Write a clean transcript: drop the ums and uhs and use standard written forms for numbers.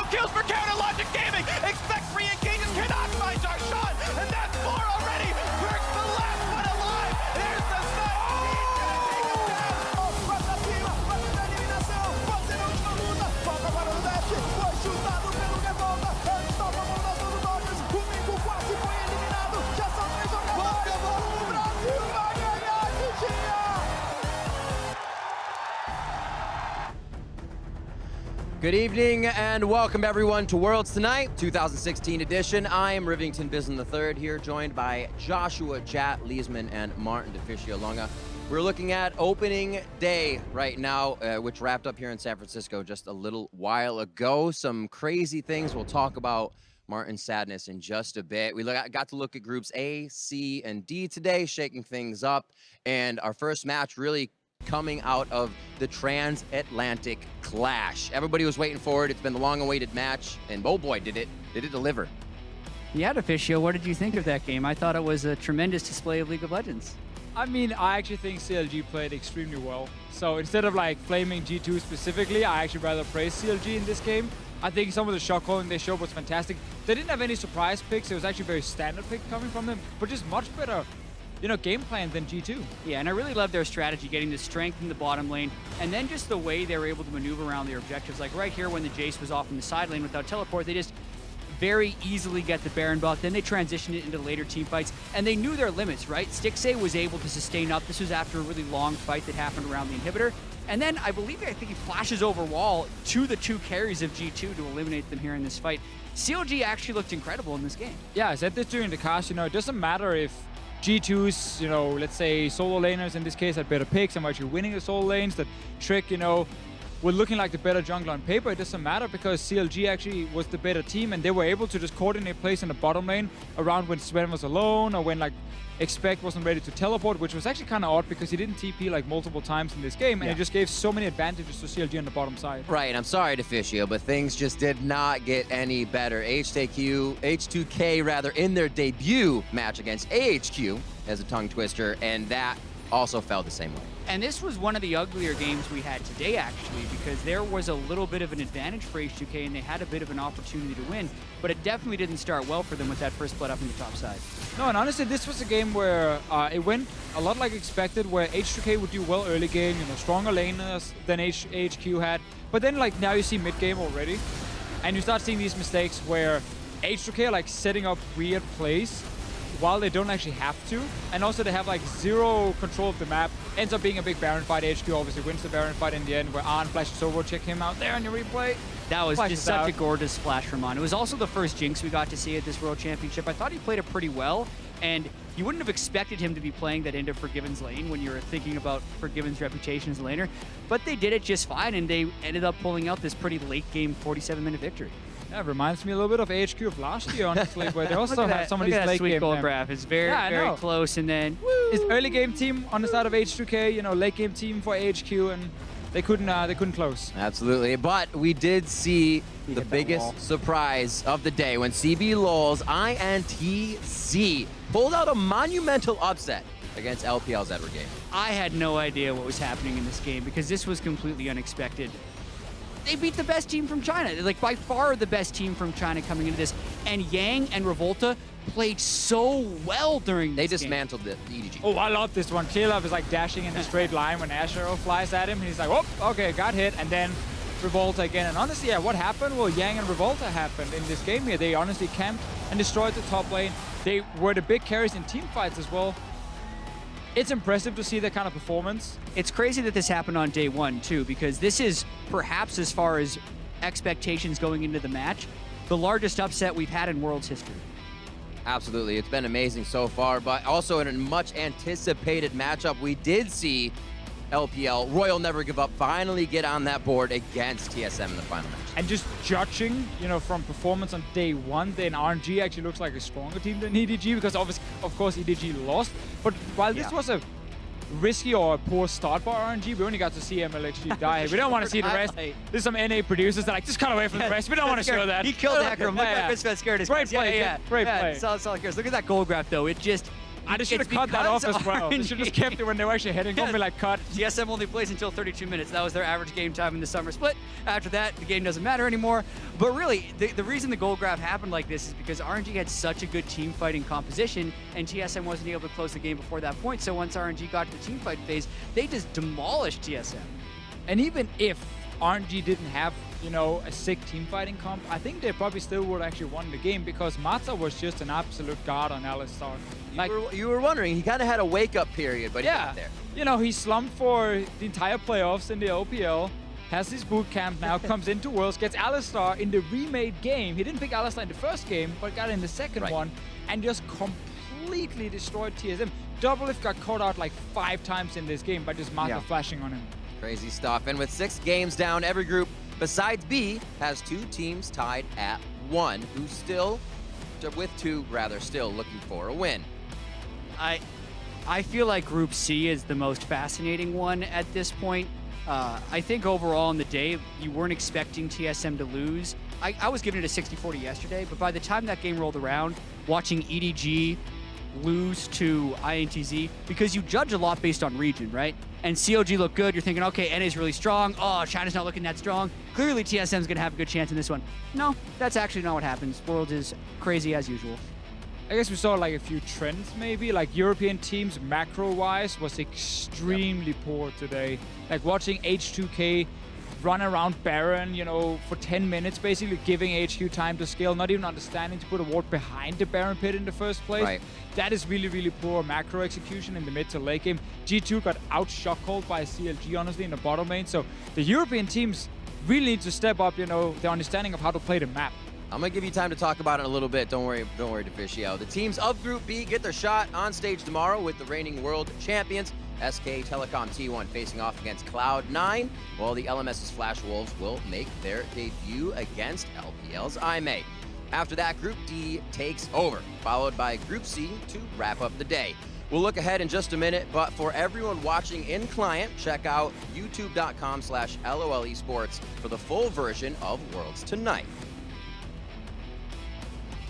kills for Counter Logic Gaming. Expect 3 engages, cannot find our shot, and that's 4 already. Perkz the last one alive. There's the snipe. He's gonna take him down. Vai pra cima, vai pra eliminação. Você na última luta, volta para o dash. Foi chutado pelo Revolta. Ele toma a mão da do Dodgers. O Mingo quase foi eliminado. Já são 3 jogadores. O Brasil vai ganhar de dia. Good evening and welcome everyone to Worlds Tonight, 2016 edition. I am Rivington Bisland III here, joined by Joshua Jat Leesman and Martin DeFicio Lunga. We're looking at opening day right now, which wrapped up here in San Francisco just a little while ago. Some crazy things we'll talk about Martin's sadness in just a bit. We got to look at groups A, C, and D today, shaking things up. And our first match really coming out of the transatlantic clash. Everybody was waiting for it. It's been the long-awaited match, and oh boy, did it deliver. Yeah, DeFicio, what did you think of that game? I thought it was a tremendous display of League of Legends. I mean, I actually think CLG played extremely well. So instead of like flaming G2 specifically, I actually rather praise CLG in this game. I think some of the shot calling they showed was fantastic. They didn't have any surprise picks. It was actually very standard pick coming from them, but just much better, game plan than G2. Yeah, and I really love their strategy, getting the strength in the bottom lane, and then just the way they were able to maneuver around their objectives. Like right here when the Jace was off in the side lane without teleport, they just very easily get the Baron buff. Then they transitioned it into later team fights, and they knew their limits, right? Stixxay was able to sustain up. This was after a really long fight that happened around the inhibitor. And then I think he flashes over wall to the 2 carries of G2 to eliminate them here in this fight. CLG actually looked incredible in this game. Yeah, I said this during the cast, it doesn't matter if G2's, let's say solo laners in this case had better picks and were actually winning the solo lanes, that Trick, were looking like the better jungler on paper. It doesn't matter because CLG actually was the better team and they were able to just coordinate plays in the bottom lane around when Sven was alone or when like Expect wasn't ready to teleport, which was actually kind of odd because he didn't TP like multiple times in this game and it just gave so many advantages to CLG on the bottom side. Right, and I'm sorry DeFicio, but things just did not get any better. H2K rather, in their debut match against AHQ as a tongue twister, and that also fell the same way. And this was one of the uglier games we had today, actually, because there was a little bit of an advantage for H2K and they had a bit of an opportunity to win, but it definitely didn't start well for them with that first split up in the top side. No, and honestly, this was a game where it went a lot like expected, where H2K would do well early game, stronger laners than AHQ had, but then like now you see mid game already, and you start seeing these mistakes where H2K are like setting up weird plays while they don't actually have to, and also they have like zero control of the map. Ends up being a big Baron fight. HQ obviously wins the Baron fight in the end, where Arn flashes over. Check him out there on your replay. That was Flashes just such out. a gorgeous splash from Arn. It was also the first Jinx we got to see at this World Championship. I thought he played it pretty well, and you wouldn't have expected him to be playing that into Forgiven's lane when you're thinking about Forgiven's reputation as a laner, but they did it just fine, and they ended up pulling out this pretty late game 47-minute victory. Yeah, it reminds me a little bit of AHQ of last year, honestly, where they also had some of these late sweet game goal graph. It's very, very close, and then woo! It's early game team on the side of H2K, late game team for AHQ, and they couldn't close. Absolutely, but we did see the biggest surprise of the day when CB Lols INTZ pulled out a monumental upset against LPL's Edward Game. I had no idea what was happening in this game because this was completely unexpected. They beat the best team from China, like by far the best team from China coming into this. And Yang and Revolta played so well during They this dismantled the EDG. Oh, I love this one. Clearlove is like dashing in a straight line when Asher flies at him, and he's like, oh, okay, got hit, and then Revolta again. And honestly, yeah, what happened? Well, Yang and Revolta happened in this game here. They honestly camped and destroyed the top lane. They were the big carries in team fights as well. It's impressive to see that kind of performance. It's crazy that this happened on day one, too, because this is perhaps, as far as expectations going into the match, the largest upset we've had in Worlds history. Absolutely, it's been amazing so far, but also in a much anticipated matchup, we did see LPL, Royal Never Give Up, finally get on that board against TSM in the final match. And just judging, from performance on day one, then RNG actually looks like a stronger team than EDG, because obviously, of course, EDG lost. But while this was a risky or a poor start by RNG, we only got to see MLXG die. We don't want to see the rest. There's some NA producers that are like, just cut away from the rest. We don't want to show that. He killed Hecarim. Look at Chris scared his Great play. Great play. Solid, Chris. Look at that goal graph, though. It just, They should have It's cut that off because as well. They should have just RNG kept it when they were actually heading. Don't be like, cut. TSM only plays until 32 minutes. That was their average game time in the summer split. After that, the game doesn't matter anymore. But really, the reason the goal graph happened like this is because RNG had such a good team fighting composition, and TSM wasn't able to close the game before that point. So once RNG got to the team fight phase, they just demolished TSM. And even if RNG didn't have, you know, a sick team fighting comp, I think they probably still would actually won the game because Mata was just an absolute god on Alistar. Like, You were wondering, he kind of had a wake-up period, but he yeah, got there. you know, he slumped for the entire playoffs in the OPL, has his boot camp now, comes into Worlds, gets Alistar in the remade game. He didn't pick Alistar in the first game, but got in the second Right. one and just completely destroyed TSM. Doublelift got caught out like 5 times in this game by just Mata flashing on him. Crazy stuff. And with 6 games down, every group besides B has 2 teams tied at 1, who's still, with 2 rather, still looking for a win. I feel like Group C is the most fascinating one at this point. I think overall in the day, you weren't expecting TSM to lose. I was giving it a 60-40 yesterday, but by the time that game rolled around, watching EDG lose to INTZ, because you judge a lot based on region, right? And COG looked good, you're thinking, okay, NA's really strong. Oh, China's not looking that strong. Clearly TSM's gonna have a good chance in this one. No, that's actually not what happens. World is crazy as usual. I guess we saw like a few trends maybe, like European teams macro-wise was extremely poor today. Like watching H2K run around Baron, you know, for 10 minutes, basically giving HQ time to scale, not even understanding to put a ward behind the Baron pit in the first place. Right. That is really, really poor macro execution in the mid to late game. G2 got out-shot-called by CLG, honestly, in the bottom lane. So the European teams really need to step up, you know, their understanding of how to play the map. I'm gonna give you time to talk about it in a little bit. Don't worry, Deficio. The teams of Group B get their shot on stage tomorrow with the reigning world champions, SK Telecom T1, facing off against Cloud9, while the LMS's Flash Wolves will make their debut against LPL's IMA. After that, Group D takes over, followed by Group C to wrap up the day. We'll look ahead in just a minute, but for everyone watching in client, check out youtube.com/LOL Esports for the full version of Worlds Tonight.